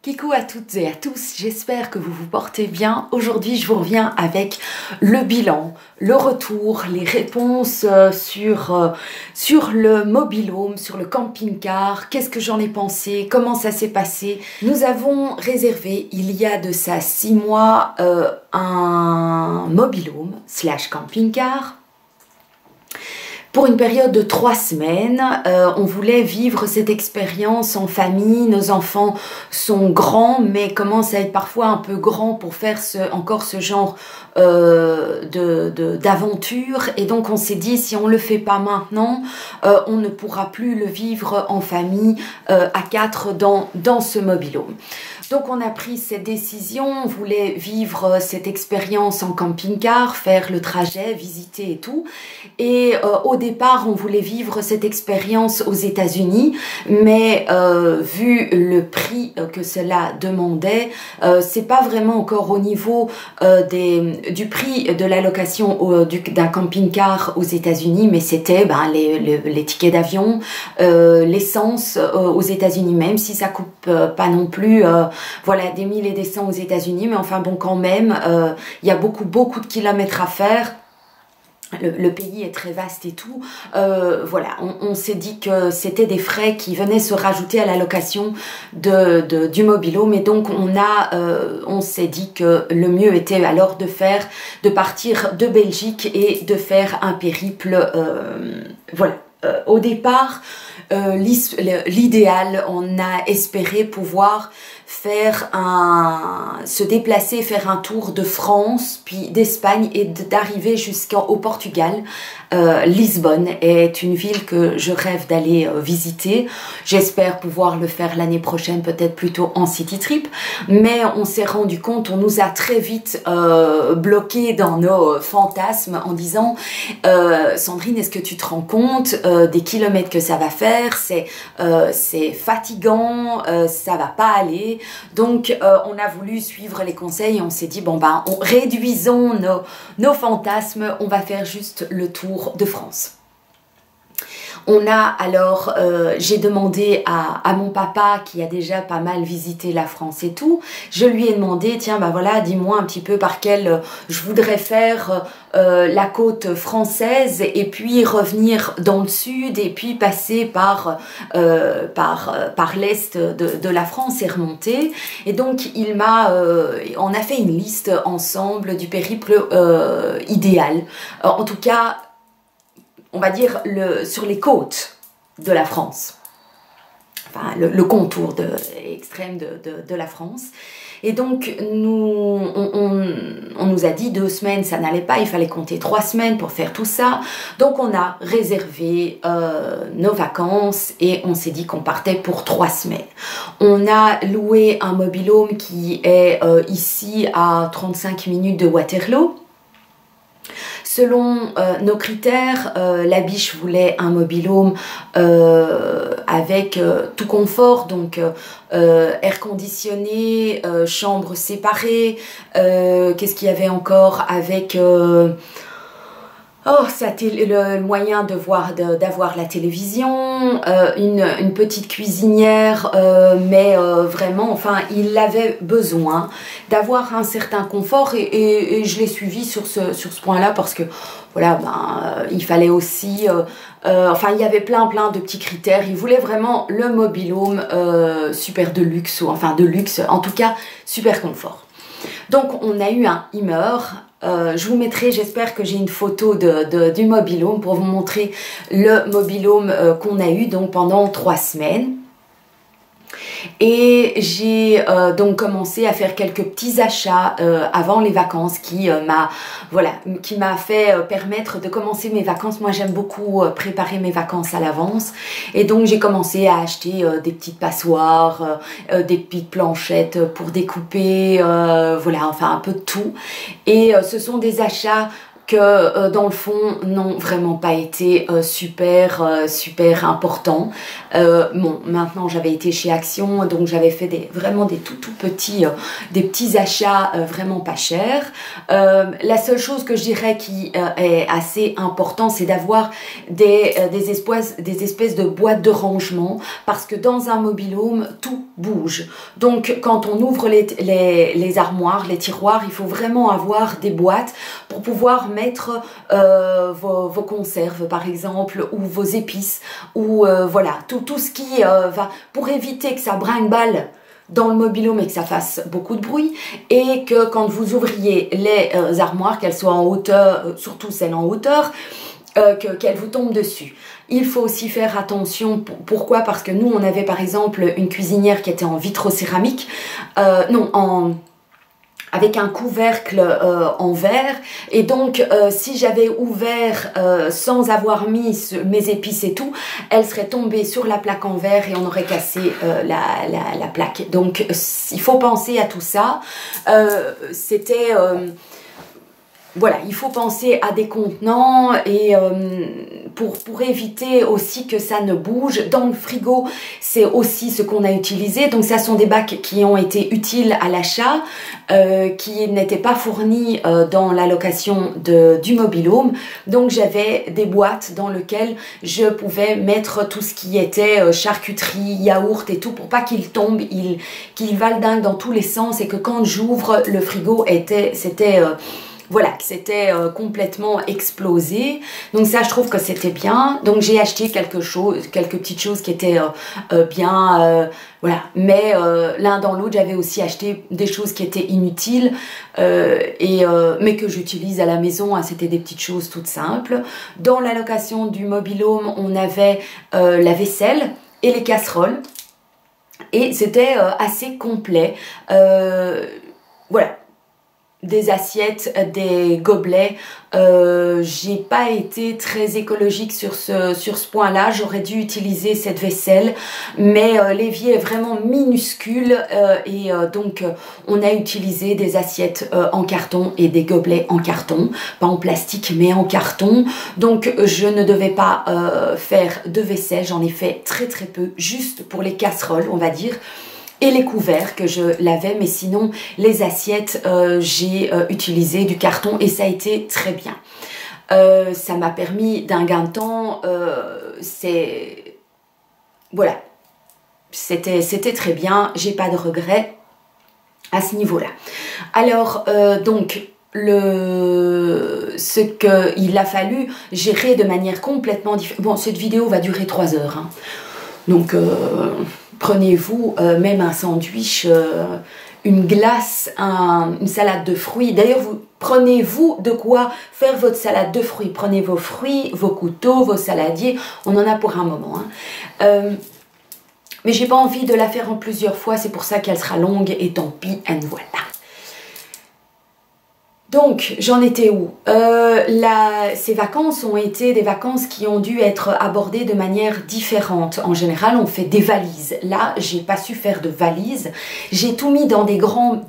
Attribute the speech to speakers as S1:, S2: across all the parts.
S1: Coucou à toutes et à tous, j'espère que vous vous portez bien. Aujourd'hui, je vous reviens avec le bilan, le retour, les réponses sur le mobil-home, sur le camping-car, qu'est-ce que j'en ai pensé, comment ça s'est passé. Nous avons réservé, il y a de ça 6 mois, un mobil-home / camping-car. Pour une période de 3 semaines, on voulait vivre cette expérience en famille. Nos enfants sont grands, mais commencent à être parfois un peu grands pour faire encore ce genre d'aventure. Et donc on s'est dit, si on ne le fait pas maintenant, on ne pourra plus le vivre en famille à 4 dans ce mobil-home. Donc on a pris cette décision, on voulait vivre cette expérience en camping-car, faire le trajet, visiter et tout. Et au départ, on voulait vivre cette expérience aux États-Unis, mais vu le prix que cela demandait, c'est pas vraiment encore au niveau du prix de la location d'un camping-car aux États-Unis, mais c'était les tickets d'avion, l'essence aux États-Unis, même si ça coupe pas non plus voilà, des 1000 et des 100 aux États-Unis, mais enfin bon, quand même, il y a beaucoup de kilomètres à faire. Le pays est très vaste et tout. Voilà, on s'est dit que c'était des frais qui venaient se rajouter à la location du mobil-home, et donc on s'est dit que le mieux était alors de partir de Belgique et de faire un périple. Voilà. Au départ, l'idéal, on a espéré pouvoir se déplacer, faire un tour de France, puis d'Espagne et d'arriver jusqu'au Portugal. Lisbonne est une ville que je rêve d'aller visiter. J'espère pouvoir le faire l'année prochaine, peut-être plutôt en city trip. Mais on s'est rendu compte, on nous a très vite bloqués dans nos fantasmes en disant Sandrine, est-ce que tu te rends compte des kilomètres que ça va faire, c'est fatigant, ça va pas aller. Donc on a voulu suivre les conseils et on s'est dit réduisons nos fantasmes, on va faire juste le tour de France. On a alors, j'ai demandé à mon papa qui a déjà pas mal visité la France et tout, je lui ai demandé, tiens voilà, dis-moi un petit peu par quelle je voudrais faire la côte française et puis revenir dans le sud et puis passer par l'est de la France et remonter. Et donc on a fait une liste ensemble du périple idéal. En tout cas, on va dire sur les côtes de la France, enfin le contour extrême de la France. Et donc on nous a dit 2 semaines ça n'allait pas, il fallait compter 3 semaines pour faire tout ça. Donc on a réservé nos vacances et on s'est dit qu'on partait pour 3 semaines. On a loué un mobil-home qui est ici à 35 minutes de Waterloo. Selon nos critères, la biche voulait un mobil-home avec tout confort, donc air conditionné, chambre séparée, qu'est-ce qu'il y avait encore avec le moyen d'avoir la télévision, une petite cuisinière, mais vraiment, enfin, il avait besoin d'avoir un certain confort et je l'ai suivi sur ce point-là parce que, voilà, il fallait aussi, il y avait plein de petits critères. Il voulait vraiment le mobil-home super de luxe, de luxe, en tout cas, super confort. Donc, on a eu un Hummer. Je vous mettrai, j'espère que j'ai une photo du mobil-home pour vous montrer le mobil-home qu'on a eu donc pendant 3 semaines. Et j'ai donc commencé à faire quelques petits achats avant les vacances qui m'a fait permettre de commencer mes vacances. Moi j'aime beaucoup préparer mes vacances à l'avance et donc j'ai commencé à acheter des petites passoires, des petites planchettes pour découper, un peu de tout. Et ce sont des achats que dans le fond n'ont vraiment pas été super importants. Bon, maintenant j'avais été chez Action, donc j'avais fait vraiment des tout petits, des petits achats vraiment pas chers. La seule chose que je dirais qui est assez important, c'est d'avoir des espèces de boîtes de rangement, parce que dans un mobil-home, tout bouge. Donc quand on ouvre les armoires, les tiroirs, il faut vraiment avoir des boîtes pour pouvoir mettre vos conserves par exemple, ou vos épices, ou voilà, tout ce qui va, pour éviter que ça brinque-balle dans le mobil-home et que ça fasse beaucoup de bruit, et que quand vous ouvriez les armoires, qu'elles soient en hauteur, surtout celles en hauteur, qu'elles vous tombent dessus. Il faut aussi faire attention, pourquoi? Parce que nous on avait par exemple une cuisinière qui était en vitrocéramique, avec un couvercle en verre, et donc si j'avais ouvert sans avoir mis mes épices et tout, elle serait tombée sur la plaque en verre et on aurait cassé la plaque. Donc il faut penser à tout ça. Voilà, il faut penser à des contenants, et pour éviter aussi que ça ne bouge. Dans le frigo, c'est aussi ce qu'on a utilisé. Donc ça sont des bacs qui ont été utiles à l'achat, qui n'étaient pas fournis dans la location du mobil-home. Donc j'avais des boîtes dans lesquelles je pouvais mettre tout ce qui était charcuterie, yaourt et tout, pour pas qu'il tombe, qu'il valdingue dans tous les sens, et que quand j'ouvre le frigo, voilà, que c'était complètement explosé. Donc ça, je trouve que c'était bien. Donc j'ai acheté quelques petites choses qui étaient bien, voilà. Mais l'un dans l'autre, j'avais aussi acheté des choses qui étaient inutiles, mais que j'utilise à la maison, hein. C'était des petites choses toutes simples. Dans la location du mobil-home, on avait la vaisselle et les casseroles. Et c'était assez complet. Voilà. Des assiettes, des gobelets. J'ai pas été très écologique sur ce point-là. J'aurais dû utiliser cette vaisselle, mais l'évier est vraiment minuscule, donc on a utilisé des assiettes en carton et des gobelets en carton, pas en plastique mais en carton. Donc je ne devais pas faire de vaisselle, j'en ai fait très peu, juste pour les casseroles on va dire, et les couverts que je lavais, mais sinon les assiettes, j'ai utilisé du carton et ça a été très bien. Ça m'a permis d'un gain de temps, voilà, c'était très bien, j'ai pas de regrets à ce niveau-là. Alors donc ce qu'il a fallu gérer de manière complètement différente. Bon, cette vidéo va durer 3 heures, hein. Donc prenez-vous même un sandwich, une glace, une salade de fruits. D'ailleurs, prenez-vous de quoi faire votre salade de fruits. Prenez vos fruits, vos couteaux, vos saladiers. On en a pour un moment, hein. Mais j'ai pas envie de la faire en plusieurs fois. C'est pour ça qu'elle sera longue et tant pis. And voilà. Donc, j'en étais où? Ces vacances ont été des vacances qui ont dû être abordées de manière différente. En général, on fait des valises. Là, j'ai pas su faire de valises. J'ai tout mis dans des grands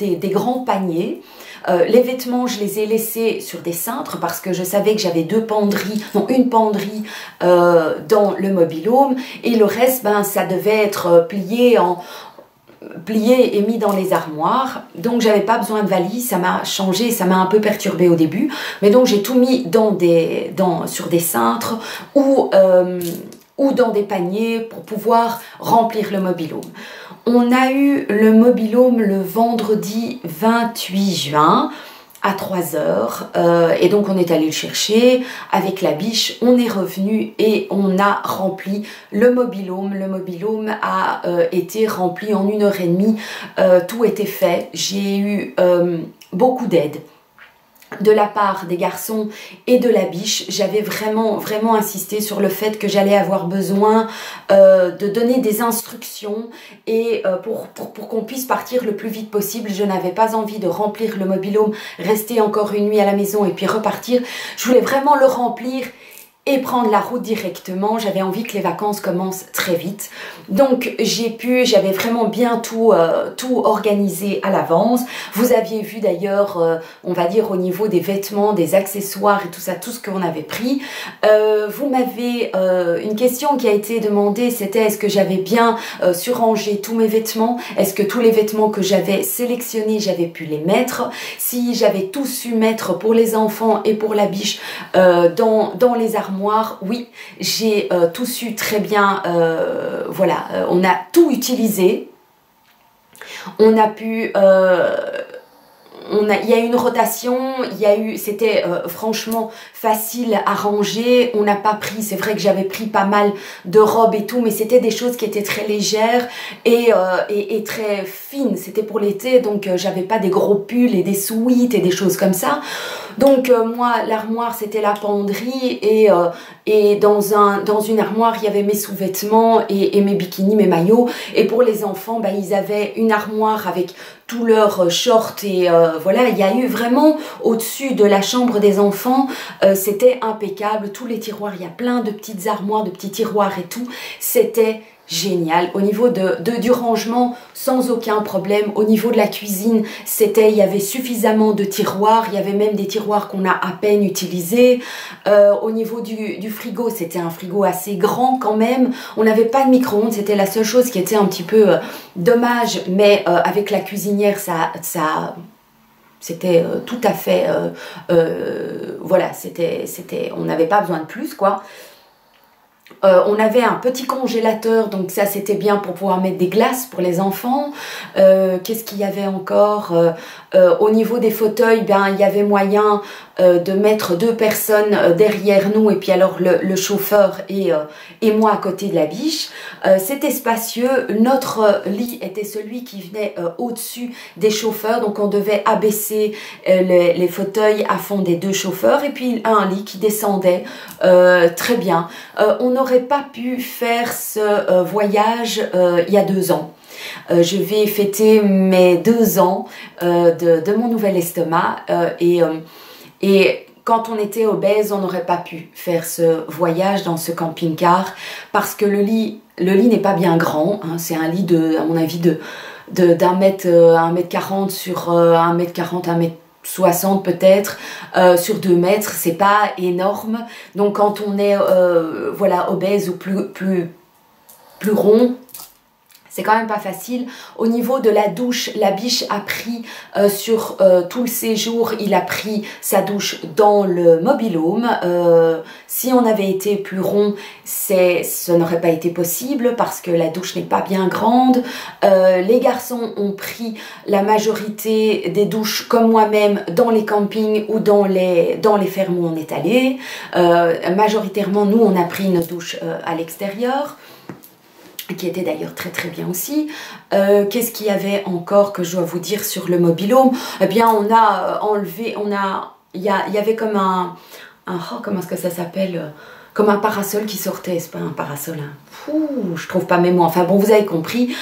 S1: paniers. Les vêtements, je les ai laissés sur des cintres parce que je savais que j'avais une penderie dans le mobil-home, et le reste, ça devait être plié et mis dans les armoires. Donc j'avais pas besoin de valise. Ça m'a changé, ça m'a un peu perturbé au début, mais donc j'ai tout mis sur des cintres ou dans des paniers pour pouvoir remplir le mobil-home. On a eu le mobil-home le vendredi 28 juin à 3 heures, et donc on est allé le chercher avec la biche, on est revenu et on a rempli le mobil-home. Le mobil-home a été rempli en 1h30, tout était fait. J'ai eu beaucoup d'aide de la part des garçons et de la biche. J'avais vraiment insisté sur le fait que j'allais avoir besoin de donner des instructions, et pour qu'on puisse partir le plus vite possible. Je n'avais pas envie de remplir le mobil-home, rester encore une nuit à la maison et puis repartir. Je voulais vraiment le remplir et prendre la route directement. J'avais envie que les vacances commencent très vite. Donc j'avais vraiment bien tout organisé à l'avance. Vous aviez vu d'ailleurs, on va dire au niveau des vêtements, des accessoires et tout ça, tout ce qu'on avait pris. Vous m'avez, une question qui a été demandée, c'était est-ce que j'avais bien surrangé tous mes vêtements? Est-ce que tous les vêtements que j'avais sélectionnés, j'avais pu les mettre? Si j'avais tout su mettre pour les enfants et pour la biche dans les armoires, oui, j'ai tout su très bien, voilà, on a tout utilisé, on a pu... il y a eu une rotation, c'était franchement facile à ranger. On n'a pas pris, c'est vrai que j'avais pris pas mal de robes et tout, mais c'était des choses qui étaient très légères et très fines. C'était pour l'été, donc j'avais pas des gros pulls et des sweats et des choses comme ça. Donc moi, l'armoire c'était la penderie et dans une armoire il y avait mes sous-vêtements et mes bikinis, mes maillots. Et pour les enfants, bah, ils avaient une armoire avec tous leurs shorts et voilà, il y a eu vraiment au-dessus de la chambre des enfants, c'était impeccable, tous les tiroirs, il y a plein de petites armoires, de petits tiroirs et tout, c'était génial. Au niveau du rangement, sans aucun problème. Au niveau de la cuisine, il y avait suffisamment de tiroirs, il y avait même des tiroirs qu'on a à peine utilisés. Au niveau du frigo, c'était un frigo assez grand quand même. On n'avait pas de micro-ondes, c'était la seule chose qui était un petit peu dommage, mais avec la cuisinière, c'était tout à fait... voilà, on n'avait pas besoin de plus, quoi. On avait un petit congélateur, donc ça c'était bien pour pouvoir mettre des glaces pour les enfants. Qu'est-ce qu'il y avait encore? Au niveau des fauteuils, ben, il y avait moyen de mettre 2 personnes derrière nous et puis alors le chauffeur et moi à côté de la biche. C'était spacieux. Notre lit était celui qui venait au-dessus des chauffeurs, donc on devait abaisser les fauteuils à fond des 2 chauffeurs et puis un lit qui descendait très bien. On n'aurait pas pu faire ce voyage il y a 2 ans. Je vais fêter mes 2 ans de mon nouvel estomac et quand on était obèse, on n'aurait pas pu faire ce voyage dans ce camping-car parce que le lit n'est pas bien grand, hein, c'est un lit à mon avis d'un mètre, 1m40 sur 1m40, 1m60 peut-être, sur 2 mètres, c'est pas énorme. Donc quand on est voilà, obèse ou plus rond, c'est quand même pas facile. Au niveau de la douche, la biche a pris sur tout le séjour, il a pris sa douche dans le mobil-home. Si on avait été plus rond, ce n'aurait pas été possible parce que la douche n'est pas bien grande. Les garçons ont pris la majorité des douches comme moi-même dans les campings ou dans les fermes où on est allé. Majoritairement, nous, on a pris une douche à l'extérieur, qui était d'ailleurs très très bien aussi. Qu'est-ce qu'il y avait encore que je dois vous dire sur le mobil-home? Eh bien, on a enlevé, il y avait comme comment est-ce que ça s'appelle? Comme un parasol qui sortait, c'est pas un parasol, hein. Ouh, je trouve pas mes mots, enfin bon, vous avez compris,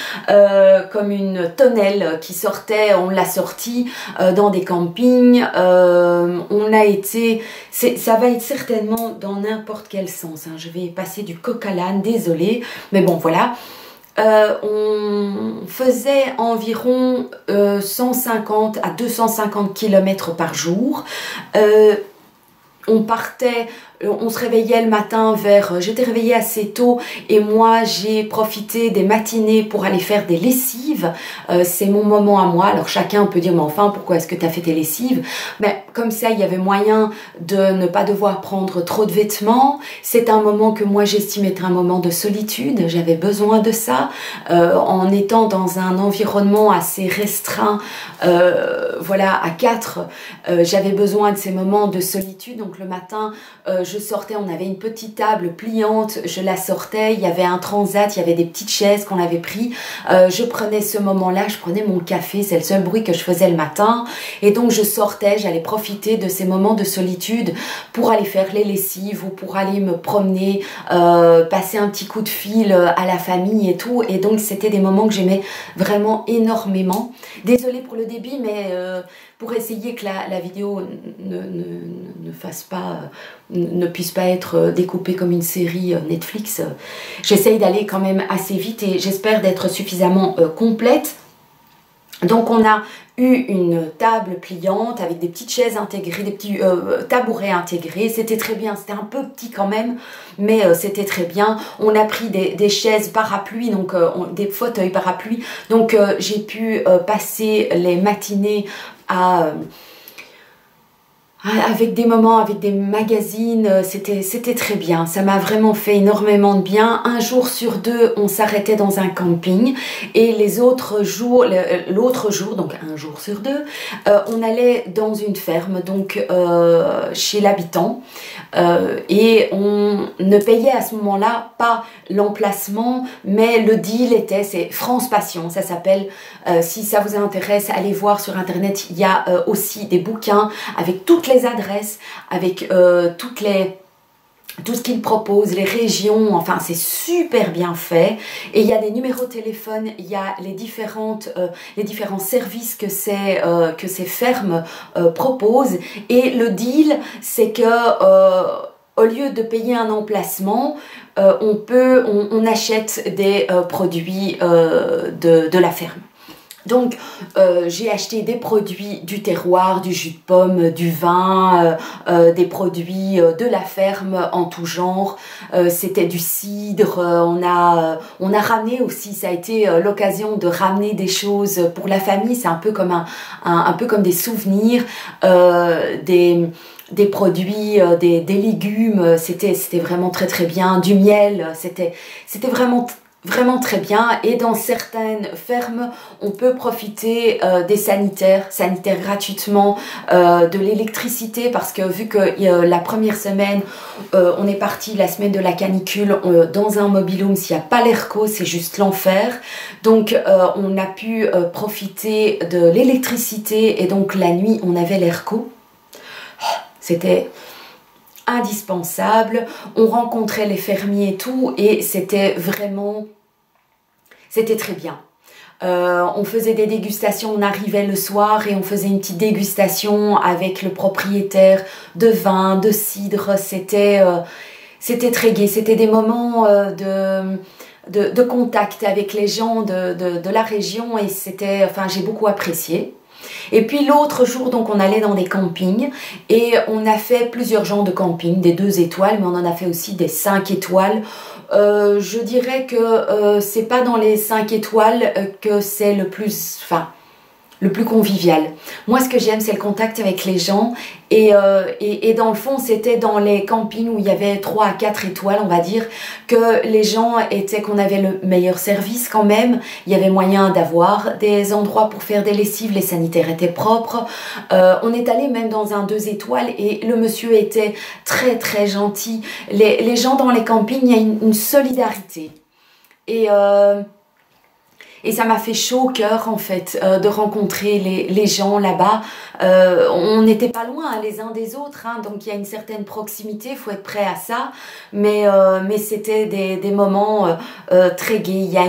S1: comme une tonnelle qui sortait, on l'a sortie dans des campings, on a été, ça va être certainement dans n'importe quel sens, hein. Je vais passer du coq à l'âne, désolée, mais bon voilà. On faisait environ 150 à 250 km par jour. On partait, on se réveillait le matin j'étais réveillée assez tôt et moi j'ai profité des matinées pour aller faire des lessives. C'est mon moment à moi. Alors chacun peut dire mais enfin pourquoi est-ce que tu as fait tes lessives? Mais comme ça il y avait moyen de ne pas devoir prendre trop de vêtements. C'est un moment que moi j'estime être un moment de solitude. J'avais besoin de ça en étant dans un environnement assez restreint. Voilà, à 4, j'avais besoin de ces moments de solitude. Donc le matin, je sortais, on avait une petite table pliante, je la sortais, il y avait un transat, il y avait des petites chaises qu'on avait pris. Je prenais ce moment-là, je prenais mon café, c'est le seul bruit que je faisais le matin. Et donc je sortais, j'allais profiter de ces moments de solitude pour aller faire les lessives ou pour aller me promener, passer un petit coup de fil à la famille et tout. Et donc c'était des moments que j'aimais vraiment énormément. Désolée pour le débit, mais pour essayer que la vidéo ne ne puisse pas être découpé comme une série Netflix. J'essaye d'aller quand même assez vite et j'espère d'être suffisamment complète. Donc on a eu une table pliante avec des petites chaises intégrées, des petits tabourets intégrés. C'était très bien, c'était un peu petit quand même, mais c'était très bien. On a pris des chaises parapluies, donc des fauteuils parapluies. Donc j'ai pu passer les matinées avec des moments, avec des magazines, c'était très bien. Ça m'a vraiment fait énormément de bien. Un jour sur deux, on s'arrêtait dans un camping et les autres jours, l'autre jour, donc un jour sur deux, on allait dans une ferme, donc chez l'habitant. Et on ne payait à ce moment-là pas l'emplacement, mais le deal était, c'est France Passion, ça s'appelle. Si ça vous intéresse, allez voir sur internet, il y a aussi des bouquins avec toutes les adresses, avec tout ce qu'ils proposent, les régions, enfin c'est super bien fait. Et il y a des numéros de téléphone, il y a les différents services que ces fermes proposent. Et le deal, c'est que au lieu de payer un emplacement, on achète des produits de la ferme. Donc j'ai acheté des produits du terroir, du jus de pomme, du vin, des produits de la ferme en tout genre. C'était du cidre, on a ramené aussi, ça a été l'occasion de ramener des choses pour la famille. C'est un peu comme un peu comme des souvenirs, des produits, des légumes. C'était vraiment très très bien, du miel. C'était vraiment très bien. Et dans certaines fermes, on peut profiter des sanitaires gratuitement, de l'électricité, parce que vu que la première semaine, on est parti la semaine de la canicule dans un mobil-home, s'il n'y a pas l'ERCO, c'est juste l'enfer. Donc on a pu profiter de l'électricité et donc la nuit, on avait l'ERCO. C'était indispensable. On rencontrait les fermiers et tout, et c'était très bien. On faisait des dégustations, on arrivait le soir et on faisait une petite dégustation avec le propriétaire de vin, de cidre. C'était très gai, c'était des moments de contact avec les gens de la région, et j'ai beaucoup apprécié. Et puis l'autre jour, donc on allait dans des campings et on a fait plusieurs genres de camping, des 2 étoiles, mais on en a fait aussi des 5 étoiles. Je dirais que c'est pas dans les 5 étoiles que c'est le plus convivial. Moi, ce que j'aime, c'est le contact avec les gens. Et dans le fond, c'était dans les campings où il y avait 3 à 4 étoiles, on va dire, que les gens qu'on avait le meilleur service quand même. Il y avait moyen d'avoir des endroits pour faire des lessives, les sanitaires étaient propres. On est allé même dans un 2 étoiles et le monsieur était très très gentil. Les gens dans les campings, il y a une solidarité. Et ça m'a fait chaud au cœur en fait de rencontrer les gens là-bas. On n'était pas loin les uns des autres, hein, donc il y a une certaine proximité, il faut être prêt à ça. Mais c'était des moments très gais. Il y a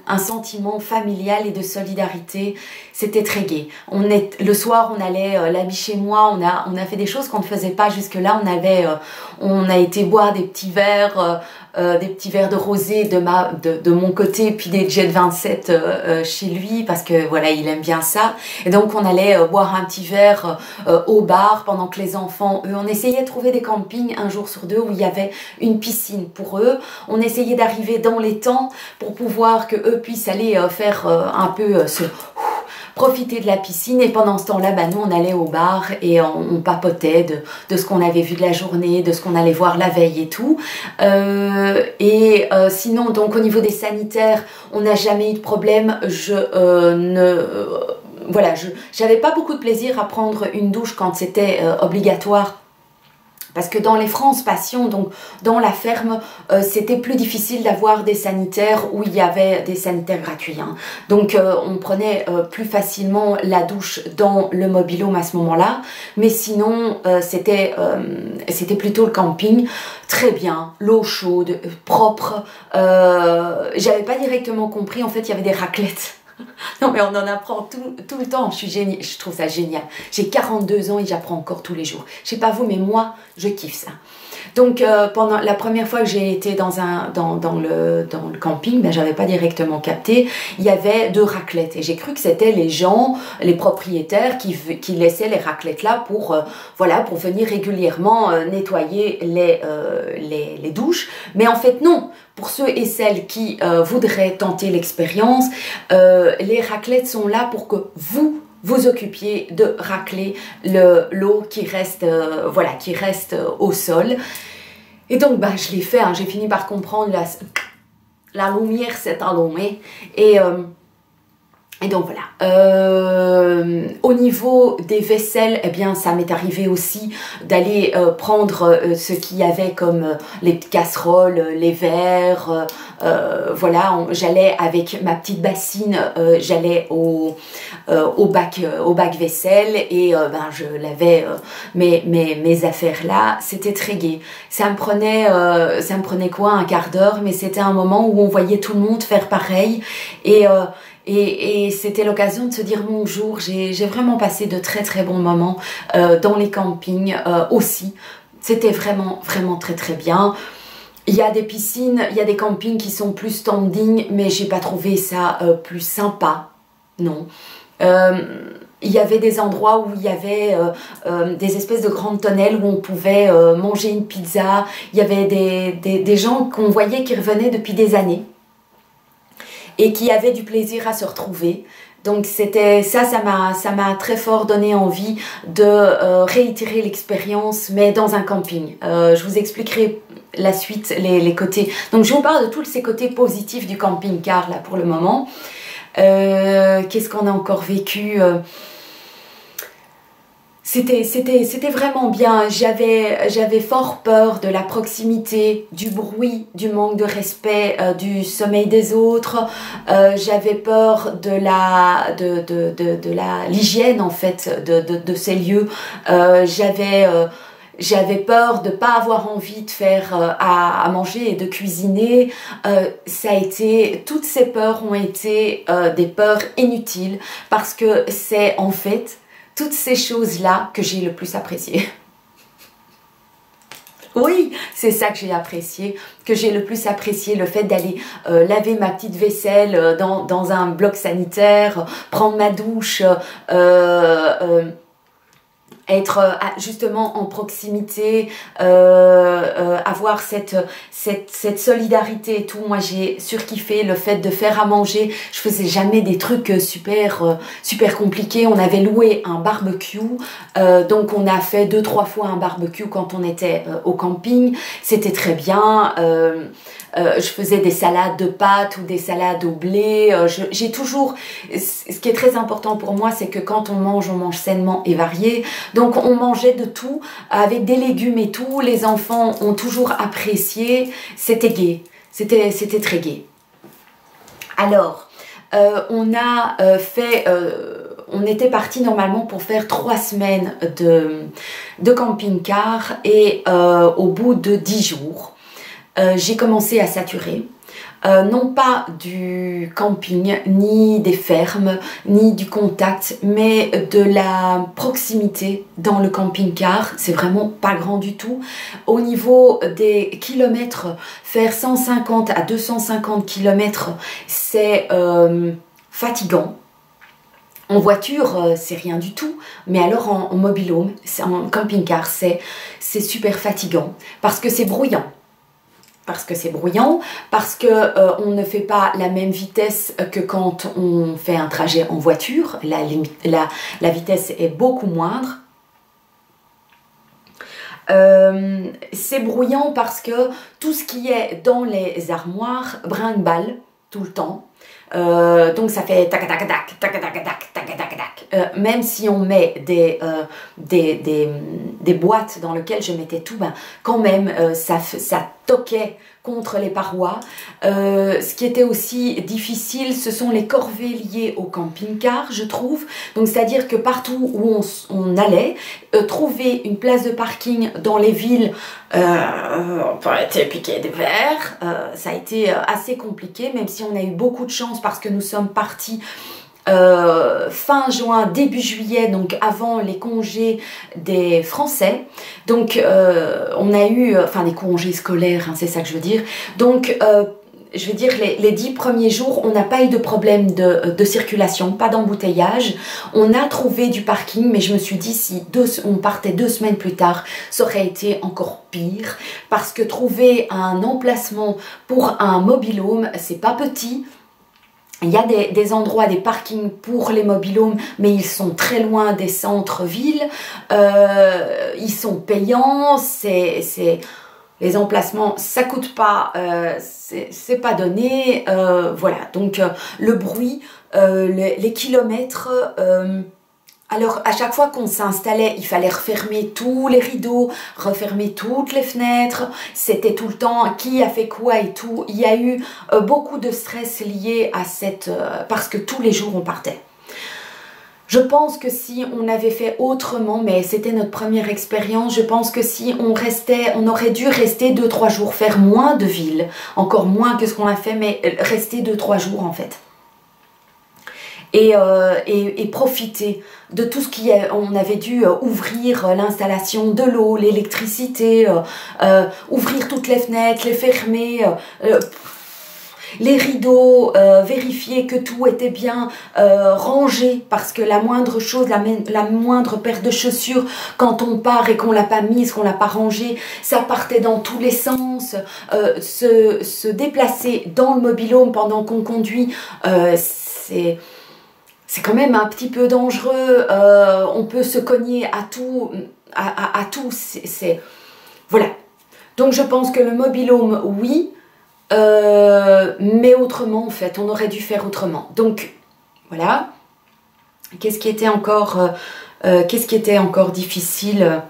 S1: un sentiment familial et de solidarité. C'était très gai. Le soir, on allait, l'ami chez moi, on a fait des choses qu'on ne faisait pas jusque-là. On a été boire des petits verres de rosé de mon côté, puis des Jet 27 chez lui, parce que voilà, il aime bien ça. Et donc on allait boire un petit verre au bar pendant que les enfants, eux, on essayait de trouver des campings un jour sur deux où il y avait une piscine pour eux. On essayait d'arriver dans les temps pour pouvoir que eux puissent aller faire un peu profiter de la piscine, et pendant ce temps-là, nous on allait au bar et on papotait de ce qu'on avait vu de la journée, de ce qu'on allait voir la veille et tout. Sinon, donc au niveau des sanitaires, on n'a jamais eu de problème. J'avais pas beaucoup de plaisir à prendre une douche quand c'était obligatoire. Parce que dans les France Passion, donc dans la ferme, c'était plus difficile d'avoir des sanitaires où il y avait des sanitaires gratuits. Hein. Donc on prenait plus facilement la douche dans le mobil-home à ce moment-là. Mais sinon, c'était plutôt le camping. Très bien, l'eau chaude, propre. J'avais pas directement compris, en fait, il y avait des raclettes. Non mais on en apprend tout le temps, je trouve ça génial. J'ai 42 ans et j'apprends encore tous les jours. Je sais pas vous, mais moi, je kiffe ça. Donc pendant la première fois que j'ai été dans le camping, ben, j'avais pas directement capté, il y avait 2 raclettes et j'ai cru que c'était les gens, les propriétaires qui laissaient les raclettes là pour voilà, pour venir régulièrement nettoyer les douches, mais en fait non. Pour ceux et celles qui voudraient tenter l'expérience, les raclettes sont là pour que vous occupiez de racler l'eau qui reste, voilà, qui reste au sol. Et donc, ben, je l'ai fait, hein, j'ai fini par comprendre, la lumière s'est allumée. Et donc voilà, au niveau des vaisselles, eh bien ça m'est arrivé aussi d'aller prendre ce qu'il y avait comme les casseroles, les verres, voilà, j'allais avec ma petite bassine, j'allais au bac vaisselle et ben, je lavais mes affaires là, c'était très gai. Ça me prenait quoi, un quart d'heure, mais c'était un moment où on voyait tout le monde faire pareil et c'était l'occasion de se dire bonjour. J'ai vraiment passé de très très bons moments dans les campings aussi. C'était vraiment très très bien. Il y a des piscines, il y a des campings qui sont plus standing, mais j'ai pas trouvé ça plus sympa, non. Il y avait des endroits où il y avait des espèces de grandes tonnelles où on pouvait manger une pizza. Il y avait des gens qu'on voyait qui revenaient depuis des années et qui avaient du plaisir à se retrouver. Donc c'était ça m'a très fort donné envie de réitérer l'expérience, mais dans un camping. Je vous expliquerai la suite, les côtés. Donc je vous parle de tous ces côtés positifs du camping-car là pour le moment. Qu'est-ce qu'on a encore vécu? C'était vraiment bien. J'avais fort peur de la proximité, du bruit, du manque de respect, du sommeil des autres. J'avais peur de l'hygiène en fait de ces lieux. J'avais peur de pas avoir envie de faire à manger et de cuisiner. Toutes ces peurs ont été des peurs inutiles parce que c'est en fait toutes ces choses-là que j'ai le plus apprécié. Oui, c'est ça que j'ai apprécié, que j'ai le plus apprécié, le fait d'aller laver ma petite vaisselle dans un bloc sanitaire, prendre ma douche, être justement en proximité, avoir cette solidarité et tout. Moi j'ai surkiffé le fait de faire à manger. Je faisais jamais des trucs super compliqués. On avait loué un barbecue, donc on a fait 2-3 fois un barbecue quand on était au camping. C'était très bien. Je faisais des salades de pâtes ou des salades au blé. J'ai toujours... Ce qui est très important pour moi, c'est que quand on mange sainement et varié. Donc on mangeait de tout, avec des légumes et tout. Les enfants ont toujours apprécié. C'était gai. C'était très gai. Alors, on était parti normalement pour faire 3 semaines de camping-car et au bout de 10 jours, j'ai commencé à saturer, non pas du camping, ni des fermes, ni du contact, mais de la proximité dans le camping-car. C'est vraiment pas grand du tout. Au niveau des kilomètres, faire 150 à 250 kilomètres, c'est fatigant. En voiture, c'est rien du tout, mais alors en mobil-home, en camping-car, c'est super fatigant parce que c'est bruyant. Parce que on ne fait pas la même vitesse que quand on fait un trajet en voiture. La vitesse est beaucoup moindre. C'est bruyant parce que tout ce qui est dans les armoires brinque-balle tout le temps. Donc ça fait tac tac tac tac tac tac tac tac tac. Même si on met des boîtes dans lesquelles je mettais tout, ben quand même ça toquait contre les parois. Ce qui était aussi difficile, ce sont les corvées liées au camping-car, je trouve. Donc c'est-à-dire que partout où on allait, trouver une place de parking dans les villes, on pourrait être piqué des verres. Ça a été assez compliqué, même si on a eu beaucoup de chance parce que nous sommes partis fin juin, début juillet, donc avant les congés des Français. Donc on a eu, enfin des congés scolaires, hein, c'est ça que je veux dire. Donc je vais dire les 10 premiers jours, on n'a pas eu de problème de circulation, pas d'embouteillage. On a trouvé du parking, mais je me suis dit si on partait 2 semaines plus tard, ça aurait été encore pire. Parce que trouver un emplacement pour un mobil-home, c'est pas petit. Il y a des endroits, des parkings pour les mobil-homes, mais ils sont très loin des centres-villes. Ils sont payants, les emplacements, ça coûte pas, c'est pas donné, voilà. Donc le bruit, les kilomètres. Alors à chaque fois qu'on s'installait, il fallait refermer tous les rideaux, refermer toutes les fenêtres. C'était tout le temps qui a fait quoi et tout. Il y a eu beaucoup de stress lié à parce que tous les jours on partait. Je pense que si on avait fait autrement, mais c'était notre première expérience, je pense que si on aurait dû rester 2-3 jours, faire moins de villes, encore moins que ce qu'on a fait, mais rester 2-3 jours en fait. Et profiter de tout ce on avait dû ouvrir l'installation de l'eau, l'électricité, ouvrir toutes les fenêtres, les fermer, les rideaux, vérifier que tout était bien rangé, parce que la moindre chose, la moindre paire de chaussures, quand on part et qu'on l'a pas mise, qu'on l'a pas rangée, ça partait dans tous les sens. Se déplacer dans le mobil-home pendant qu'on conduit, c'est quand même un petit peu dangereux. On peut se cogner à tout, voilà. Donc je pense que le mobil-home, oui. Mais autrement en fait, on aurait dû faire autrement. Donc voilà. Qu'est-ce qui était encore difficile?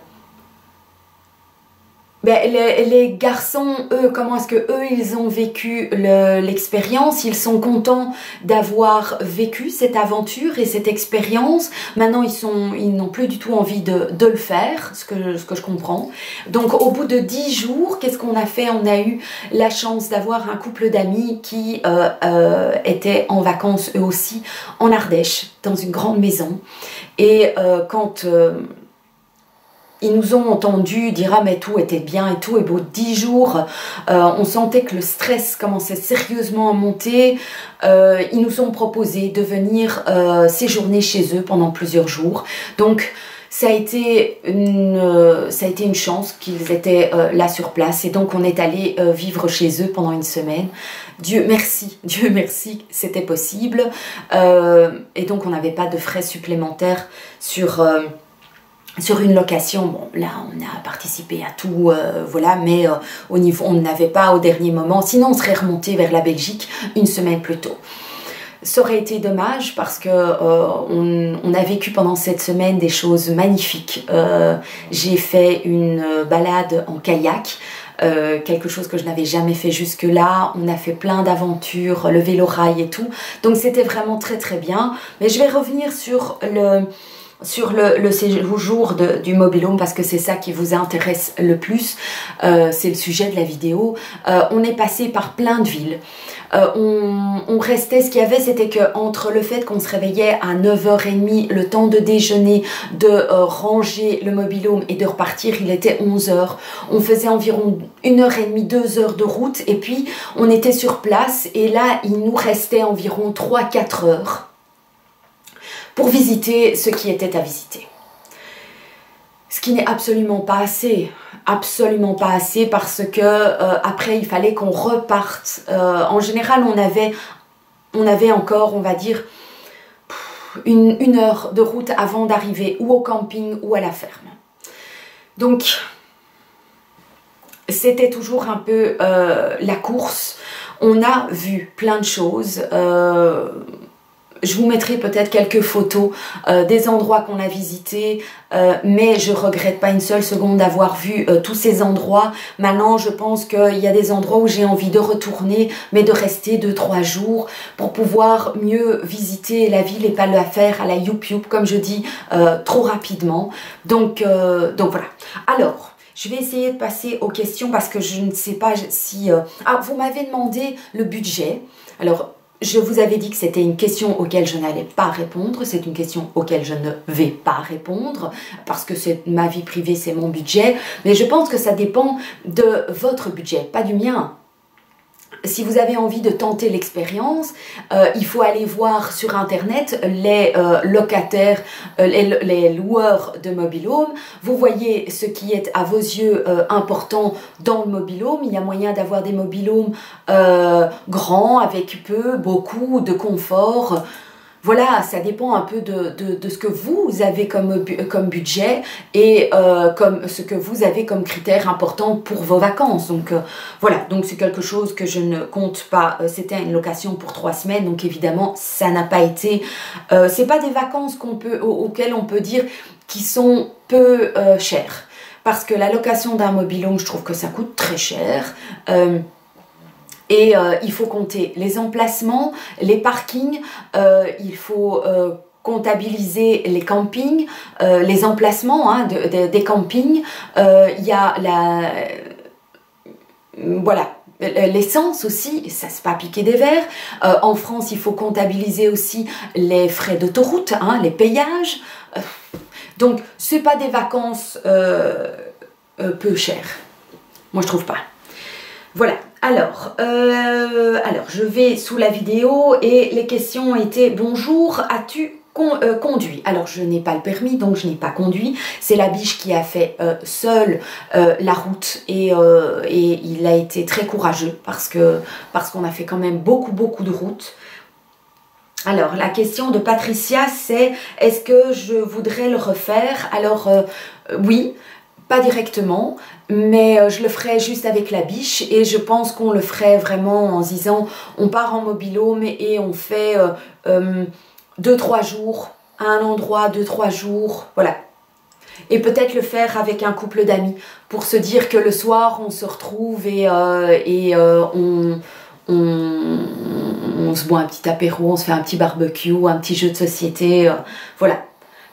S1: Ben, les garçons, eux, comment est-ce que eux ils ont vécu l'expérience? Ils sont contents d'avoir vécu cette aventure et cette expérience. Maintenant, ils n'ont plus du tout envie de le faire, ce que je comprends. Donc, au bout de 10 jours, qu'est-ce qu'on a fait? On a eu la chance d'avoir un couple d'amis qui étaient en vacances eux aussi en Ardèche, dans une grande maison. Et quand ils nous ont entendu dire « Ah mais tout était bien et tout » et au bout de 10 jours, on sentait que le stress commençait sérieusement à monter. Ils nous ont proposé de venir séjourner chez eux pendant plusieurs jours. Donc ça a été une chance qu'ils étaient là sur place et donc on est allé vivre chez eux pendant une semaine. Dieu merci, c'était possible. Et donc on n'avait pas de frais supplémentaires sur une location. Bon, là, on a participé à tout, voilà, mais au niveau, on n'avait pas au dernier moment. Sinon, on serait remonté vers la Belgique une semaine plus tôt. Ça aurait été dommage parce que on a vécu pendant cette semaine des choses magnifiques. J'ai fait une balade en kayak, quelque chose que je n'avais jamais fait jusque-là. On a fait plein d'aventures, le vélo-rail et tout. Donc, c'était vraiment très, très bien. Mais je vais revenir sur le séjour du mobil-home parce que c'est ça qui vous intéresse le plus, c'est le sujet de la vidéo. On est passé par plein de villes. On restait, ce qu'il y avait, c'était qu'entre le fait qu'on se réveillait à 9h30, le temps de déjeuner, de ranger le mobil-home et de repartir, il était 11h. On faisait environ 1h30, 2h de route et puis on était sur place et là, il nous restait environ 3-4 heures pour visiter ce qui était à visiter. Ce qui n'est absolument pas assez parce que après il fallait qu'on reparte. En général on avait encore, on va dire, une heure de route avant d'arriver ou au camping ou à la ferme. Donc c'était toujours un peu la course. On a vu plein de choses. Je vous mettrai peut-être quelques photos des endroits qu'on a visités, mais je regrette pas une seule seconde d'avoir vu tous ces endroits. Maintenant, je pense qu'il y a des endroits où j'ai envie de retourner, mais de rester 2-3 jours pour pouvoir mieux visiter la ville et pas la faire à la youp-youp, comme je dis, trop rapidement. Donc voilà. Alors, je vais essayer de passer aux questions parce que je ne sais pas si... Ah, vous m'avez demandé le budget. Alors, je vous avais dit que c'était une question auquel je n'allais pas répondre. C'est une question auquel je ne vais pas répondre parce que c'est ma vie privée, c'est mon budget. Mais je pense que ça dépend de votre budget, pas du mien. Si vous avez envie de tenter l'expérience, il faut aller voir sur internet les locataires, les loueurs de mobil-home. Vous voyez ce qui est à vos yeux important dans le mobil-home. Il y a moyen d'avoir des mobil-homes grands, avec peu, beaucoup de confort. Voilà, ça dépend un peu de ce que vous avez comme budget et comme ce que vous avez comme critère important pour vos vacances. Donc voilà, donc c'est quelque chose que je ne compte pas. C'était une location pour 3 semaines, donc évidemment ça n'a pas été. C'est pas des vacances auxquelles on peut dire qui sont peu chères, parce que la location d'un mobil-home, je trouve que ça coûte très cher. Et il faut compter les emplacements, les parkings, il faut comptabiliser les campings, les emplacements des campings. Il y a voilà, l'essence aussi, ça c'est pas piquer des verres. En France, il faut comptabiliser aussi les frais d'autoroute, les payages. Donc, c'est pas des vacances peu chères. Moi, je trouve pas. Voilà. Alors, je vais sous la vidéo et les questions étaient: bonjour, as-tu conduit? Alors, je n'ai pas le permis, donc je n'ai pas conduit. C'est la biche qui a fait seule la route et il a été très courageux parce qu'on a fait quand même beaucoup de route. Alors, la question de Patricia, c'est: est-ce que je voudrais le refaire? Alors, oui. Pas directement, mais je le ferai juste avec la biche et je pense qu'on le ferait vraiment en se disant on part en mobil-home et on fait 2-3 jours à un endroit, 2-3 jours, voilà. Et peut-être le faire avec un couple d'amis pour se dire que le soir on se retrouve et on se boit un petit apéro, on se fait un petit barbecue, un petit jeu de société, voilà.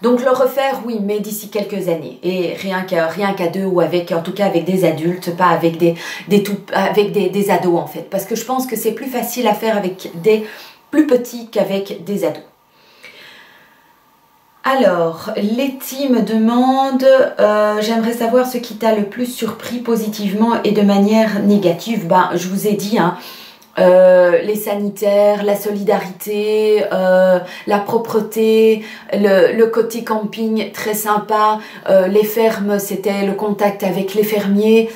S1: Donc le refaire, oui, mais d'ici quelques années. Et rien qu'à deux ou en tout cas avec des adultes, pas avec des ados en fait. Parce que je pense que c'est plus facile à faire avec des plus petits qu'avec des ados. Alors, Letty me demande, j'aimerais savoir ce qui t'a le plus surpris positivement et de manière négative. Ben, je vous ai dit, les sanitaires, la solidarité, la propreté, le côté camping très sympa, les fermes, c'était le contact avec les fermiers,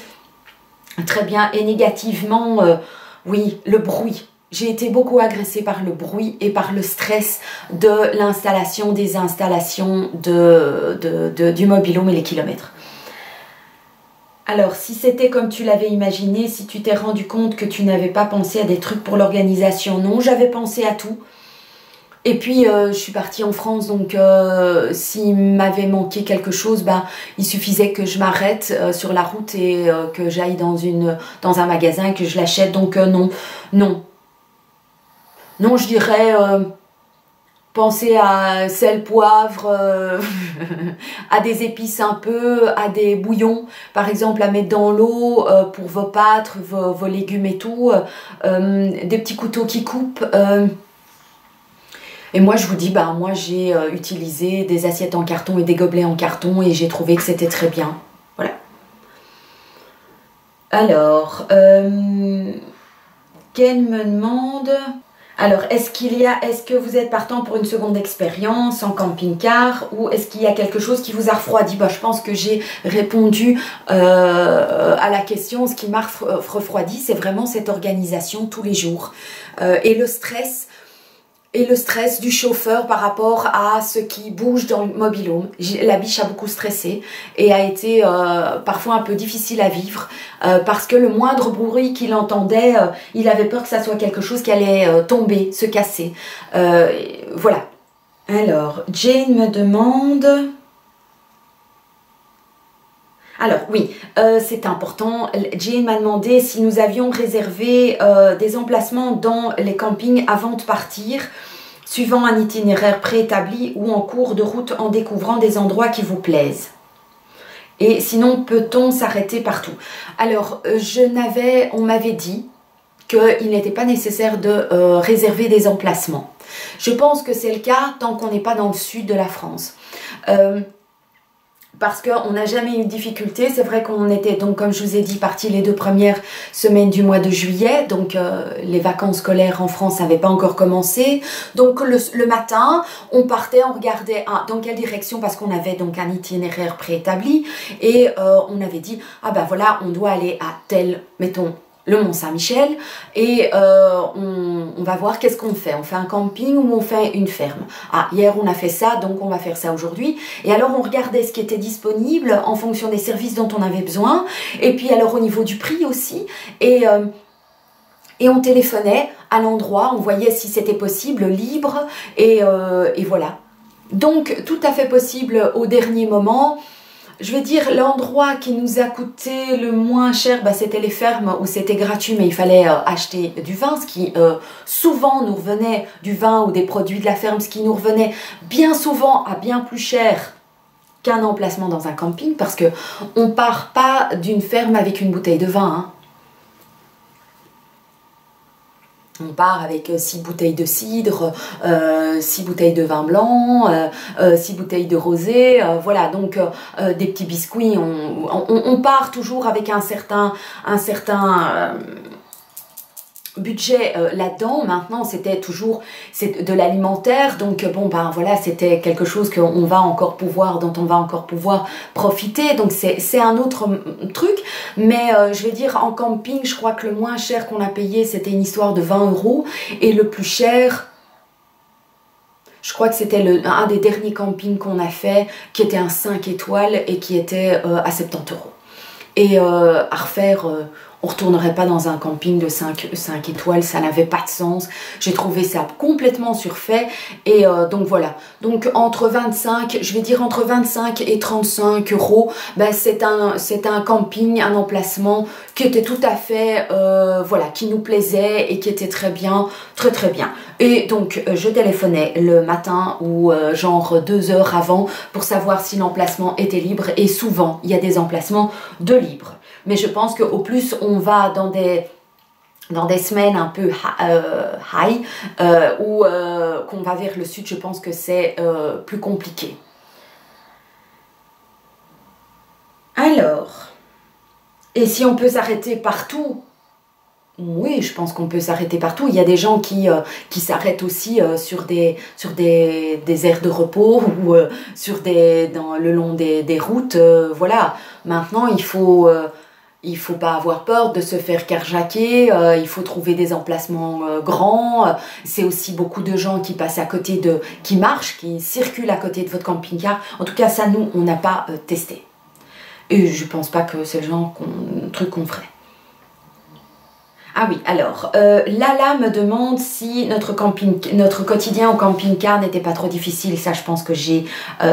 S1: très bien. Et négativement, oui, le bruit. J'ai été beaucoup agressée par le bruit et par le stress de l'installation, des installations du mobil-home et les kilomètres. Alors, si c'était comme tu l'avais imaginé, si tu t'es rendu compte que tu n'avais pas pensé à des trucs pour l'organisation, non, j'avais pensé à tout. Et puis, je suis partie en France, donc s'il m'avait manqué quelque chose, ben, il suffisait que je m'arrête sur la route et que j'aille dans un magasin et que je l'achète. Donc, non. Non, je dirais... Pensez à sel, poivre, à des épices un peu, à des bouillons, par exemple, à mettre dans l'eau pour vos pâtes, vos légumes et tout, des petits couteaux qui coupent. Et moi, je vous dis, ben, moi, j'ai utilisé des assiettes en carton et des gobelets en carton et j'ai trouvé que c'était très bien. Voilà. Alors, Ken me demande... Alors, est-ce que vous êtes partant pour une seconde expérience en camping-car ou est-ce qu'il y a quelque chose qui vous a refroidi? Je pense que j'ai répondu à la question. Ce qui m'a refroidi, c'est vraiment cette organisation tous les jours et le stress du chauffeur par rapport à ce qui bouge dans le mobil-home. La biche a beaucoup stressé et a été parfois un peu difficile à vivre parce que le moindre bruit qu'il entendait, il avait peur que ça soit quelque chose qui allait tomber, se casser. Voilà. Alors, Jane me demande... Alors oui, c'est important. Jane m'a demandé si nous avions réservé des emplacements dans les campings avant de partir, suivant un itinéraire préétabli ou en cours de route en découvrant des endroits qui vous plaisent. Et sinon, peut-on s'arrêter partout? Alors, on m'avait dit qu'il n'était pas nécessaire de réserver des emplacements. Je pense que c'est le cas tant qu'on n'est pas dans le sud de la France. Parce qu'on n'a jamais eu de difficulté. C'est vrai qu'on était, donc comme je vous ai dit, partis les 2 premières semaines du mois de juillet. Donc les vacances scolaires en France n'avaient pas encore commencé. Donc le matin, on partait, on regardait dans quelle direction, parce qu'on avait donc un itinéraire préétabli. Et on avait dit, ah ben voilà, on doit aller à tel, mettons, le Mont-Saint-Michel, et on va voir qu'est-ce qu'on fait. On fait un camping ou on fait une ferme. Ah, hier on a fait ça, donc on va faire ça aujourd'hui. Et alors on regardait ce qui était disponible en fonction des services dont on avait besoin, et puis alors au niveau du prix aussi, et on téléphonait à l'endroit, on voyait si c'était possible, libre, et voilà. Donc tout à fait possible au dernier moment. Je vais dire, l'endroit qui nous a coûté le moins cher, bah, c'était les fermes où c'était gratuit, mais il fallait acheter du vin, ce qui souvent nous revenait, du vin ou des produits de la ferme, ce qui nous revenait bien souvent à bien plus cher qu'un emplacement dans un camping, parce que on part pas d'une ferme avec une bouteille de vin, hein. On part avec 6 bouteilles de cidre, 6 bouteilles de vin blanc, 6 bouteilles de rosé, voilà, donc des petits biscuits. On part toujours avec un certain budget là-dedans. Maintenant c'était toujours de l'alimentaire, donc bon ben voilà, c'était quelque chose dont on va encore pouvoir profiter, donc c'est un autre truc, mais je vais dire, en camping, je crois que le moins cher qu'on a payé c'était une histoire de 20 €, et le plus cher, je crois que c'était un des derniers campings qu'on a fait, qui était un 5 étoiles et qui était à 70 €. Et à refaire, on ne retournerait pas dans un camping de 5 étoiles, ça n'avait pas de sens. J'ai trouvé ça complètement surfait, et donc voilà. Donc entre 25, je vais dire entre 25 et 35 €, ben c'est un camping, un emplacement qui était tout à fait, voilà, qui nous plaisait et qui était très bien, très très bien. Et donc je téléphonais le matin ou genre 2 heures avant pour savoir si l'emplacement était libre, et souvent il y a des emplacements de libre. Mais je pense qu'au plus on va dans des semaines un peu high, ou qu'on va vers le sud, je pense que c'est plus compliqué. Alors, et si on peut s'arrêter partout? Oui, je pense qu'on peut s'arrêter partout. Il y a des gens qui s'arrêtent aussi sur des aires de repos, ou le long des routes. Voilà. Maintenant, il faut pas avoir peur de se faire carjacker, il faut trouver des emplacements grands. C'est aussi beaucoup de gens qui passent à côté qui marchent, qui circulent à côté de votre camping-car. En tout cas, ça, nous, on n'a pas testé. Et je pense pas que c'est le genre truc qu'on ferait. Ah oui, alors, Lala me demande si notre quotidien au camping-car n'était pas trop difficile. Ça, je pense que j'ai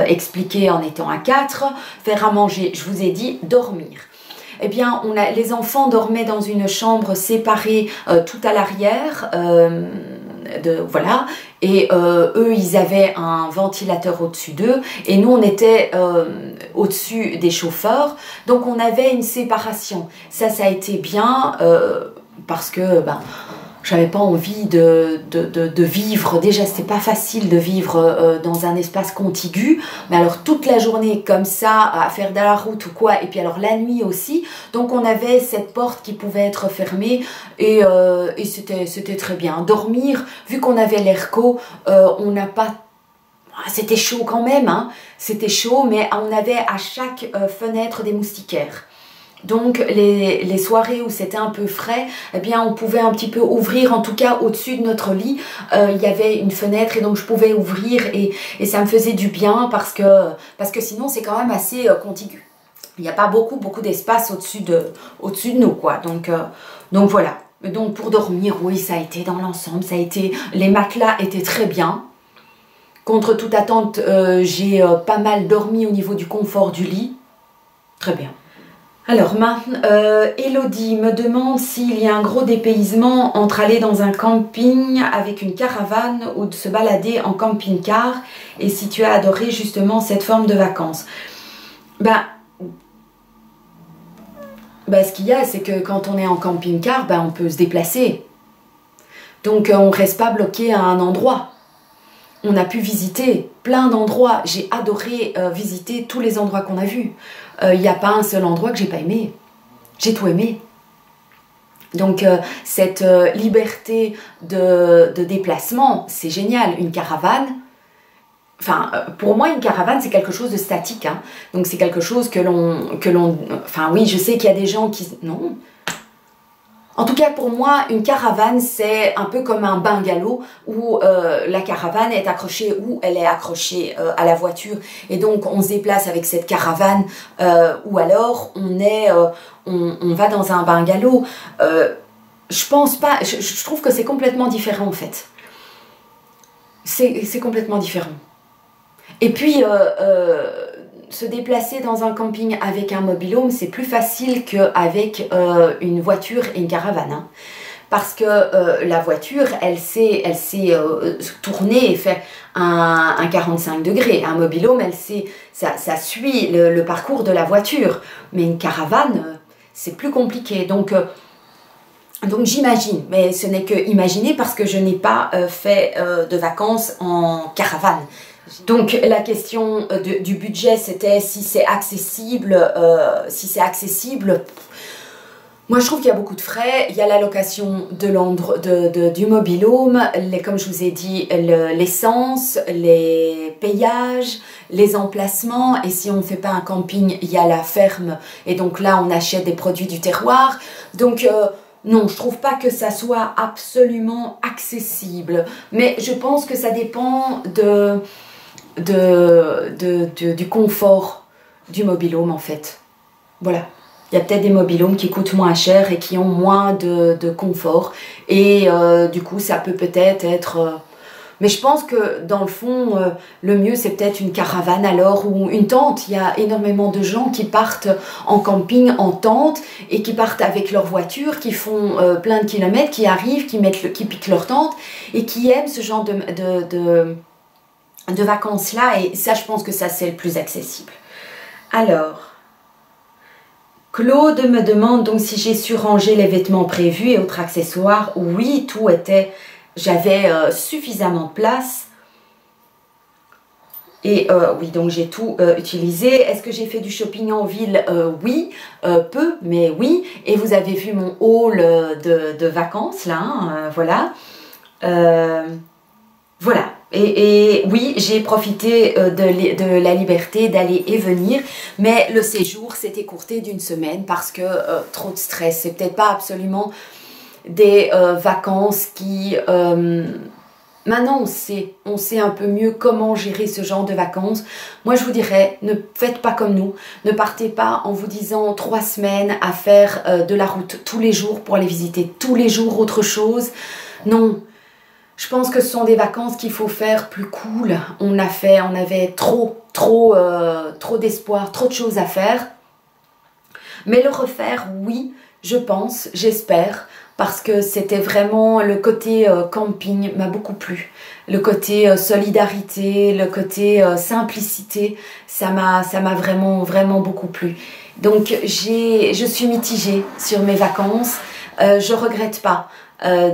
S1: expliqué en étant à 4. Faire à manger, je vous ai dit, dormir. Eh bien, les enfants dormaient dans une chambre séparée tout à l'arrière, voilà, et eux, ils avaient un ventilateur au-dessus d'eux, et nous, on était au-dessus des chauffeurs, donc on avait une séparation. Ça a été bien, parce que j'avais pas envie de vivre. Déjà, c'était pas facile de vivre dans un espace contigu, mais alors toute la journée comme ça, à faire de la route ou quoi, et puis alors la nuit aussi. Donc on avait cette porte qui pouvait être fermée, et c'était très bien. Dormir, vu qu'on avait l'airco, on n'a pas... C'était chaud quand même, hein. C'était chaud, mais on avait à chaque fenêtre des moustiquaires. Donc les soirées où c'était un peu frais, eh bien on pouvait un petit peu ouvrir, en tout cas au-dessus de notre lit, il y avait une fenêtre, et donc je pouvais ouvrir, et ça me faisait du bien, parce que sinon c'est quand même assez contigu. Il n'y a pas beaucoup d'espace au-dessus de nous, quoi. Donc voilà. Donc pour dormir, oui, ça a été dans l'ensemble, les matelas étaient très bien. Contre toute attente, j'ai pas mal dormi au niveau du confort du lit. Très bien. Alors maintenant, Elodie me demande s'il y a un gros dépaysement entre aller dans un camping avec une caravane ou de se balader en camping-car, et si tu as adoré justement cette forme de vacances. bah, ce qu'il y a, c'est que quand on est en camping-car, bah, on peut se déplacer. Donc on ne reste pas bloqué à un endroit. On a pu visiter plein d'endroits. J'ai adoré visiter tous les endroits qu'on a vus. Il n'y a pas un seul endroit que j'ai pas aimé. J'ai tout aimé. Donc cette liberté de déplacement, c'est génial. Une caravane, enfin pour moi une caravane c'est quelque chose de statique. Hein. Donc c'est quelque chose que l'on... Enfin oui, je sais qu'il y a des gens qui... Non. En tout cas, pour moi, une caravane, c'est un peu comme un bungalow où la caravane est accrochée, où elle est accrochée à la voiture. Et donc, on se déplace avec cette caravane ou alors on va dans un bungalow. Je pense pas, je trouve que c'est complètement différent en fait. C'est complètement différent. Et puis, se déplacer dans un camping avec un mobil-home, c'est plus facile qu'avec une voiture et une caravane. Hein. Parce que la voiture, elle sait tourner et faire un 45 degrés. Un mobil-home, ça suit le parcours de la voiture. Mais une caravane, c'est plus compliqué. Donc j'imagine, mais ce n'est que imaginer parce que je n'ai pas fait de vacances en caravane. Donc la question du budget, c'était si c'est accessible. Moi je trouve qu'il y a beaucoup de frais. Il y a la location du mobil-home, comme je vous ai dit, l'essence, les payages, les emplacements. Et si on ne fait pas un camping, il y a la ferme. Et donc là on achète des produits du terroir. Donc non, je trouve pas que ça soit absolument accessible. Mais je pense que ça dépend du confort du mobil-home en fait. Voilà. Il y a peut-être des mobil-homes qui coûtent moins cher et qui ont moins de confort. Et du coup, ça peut peut-être être... Mais je pense que dans le fond, le mieux c'est peut-être une caravane alors ou une tente. Il y a énormément de gens qui partent en camping, en tente et qui partent avec leur voiture, qui font plein de kilomètres, qui arrivent, qui piquent leur tente et qui aiment ce genre de vacances-là. Et ça, je pense que ça c'est le plus accessible. Alors... Claude me demande donc si j'ai su ranger les vêtements prévus et autres accessoires. Oui, tout était... J'avais suffisamment de place. Et oui, donc j'ai tout utilisé. Est-ce que j'ai fait du shopping en ville? Oui, peu, mais oui. Et vous avez vu mon haul de vacances, là, hein, voilà. Voilà. Et oui, j'ai profité de la liberté d'aller et venir, mais le séjour s'est écourté d'une semaine parce que trop de stress. C'est peut-être pas absolument des vacances qui... Maintenant, on sait un peu mieux comment gérer ce genre de vacances. Moi, je vous dirais, ne faites pas comme nous. Ne partez pas en vous disant 3 semaines à faire de la route tous les jours pour aller visiter tous les jours autre chose. Non. Je pense que ce sont des vacances qu'il faut faire plus cool. On avait trop d'espoir, trop de choses à faire. Mais le refaire, oui, je pense, j'espère, parce que c'était vraiment le côté camping m'a beaucoup plu. Le côté solidarité, le côté simplicité, ça m'a vraiment, vraiment beaucoup plu. Donc je suis mitigée sur mes vacances. Je regrette pas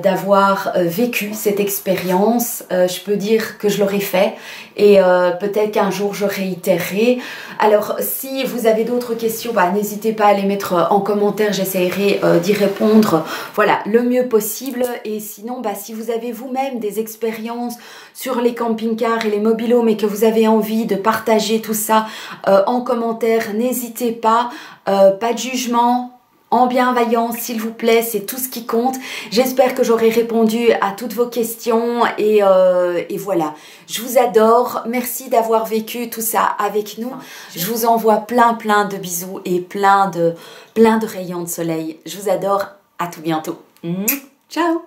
S1: d'avoir vécu cette expérience. Je peux dire que je l'aurais fait et peut-être qu'un jour je réitérerai. Alors si vous avez d'autres questions, n'hésitez pas à les mettre en commentaire, j'essaierai d'y répondre voilà, le mieux possible. Et sinon, si vous avez vous-même des expériences sur les camping-cars et les mobil-homes et que vous avez envie de partager tout ça en commentaire, n'hésitez pas, pas de jugement. En bienveillance, s'il vous plaît, c'est tout ce qui compte. J'espère que j'aurai répondu à toutes vos questions et voilà. Je vous adore. Merci d'avoir vécu tout ça avec nous. Je vous envoie plein de bisous et plein de rayons de soleil. Je vous adore. À tout bientôt. Ciao.